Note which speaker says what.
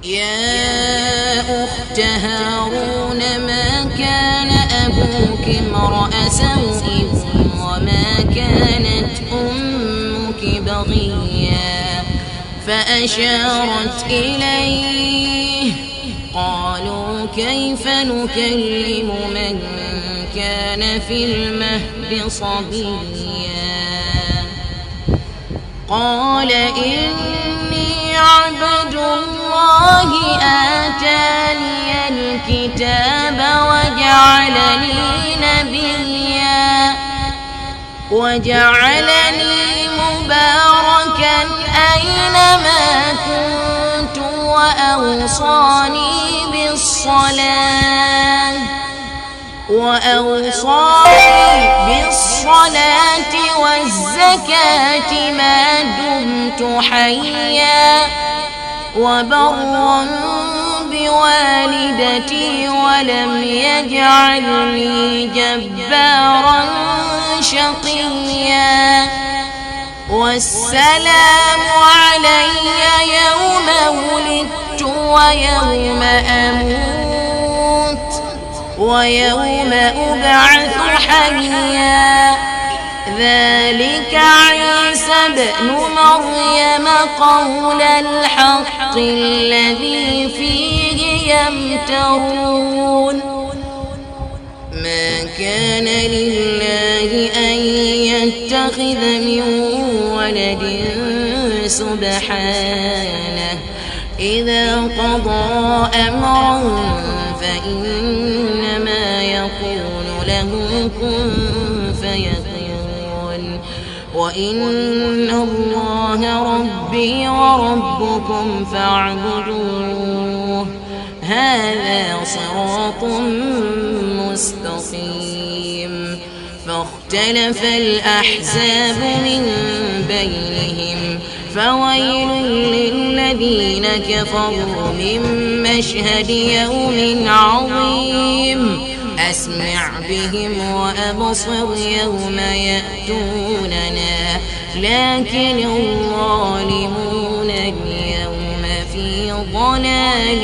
Speaker 1: يا أخت هارون ما كان أبوك امرأ سوء وما كانت أمك بغيا فأشارت إليه قالوا كيف نكلم من كان في المهد صبيا قال إني عبد الله آتاني الكتاب وجعلني مباركا أينما كنت وأوصاني بالصلاة والزكاة ما دمت حيا وبرا بوالدتي ولم يجعلني جبارا شقيا والسلام علي يوم ولدت ويوم أموت ويوم أبعث حيا ذلك عيسى بن مريم قول الحق الذي فيه يمترون ما كان لله أن يتخذ من ولد سبحانه إذا قضى أمرا فإنما يقول له كن فيكون وإن الله ربي وربكم فاعبدوه هذا صراط مستقيم فاختلف الأحزاب من بينهم فويل للذين كفروا من مشهد يوم عظيم أسمع بهم وأبصر يوم يأتوننا لكن الظالمون اليوم في ضلال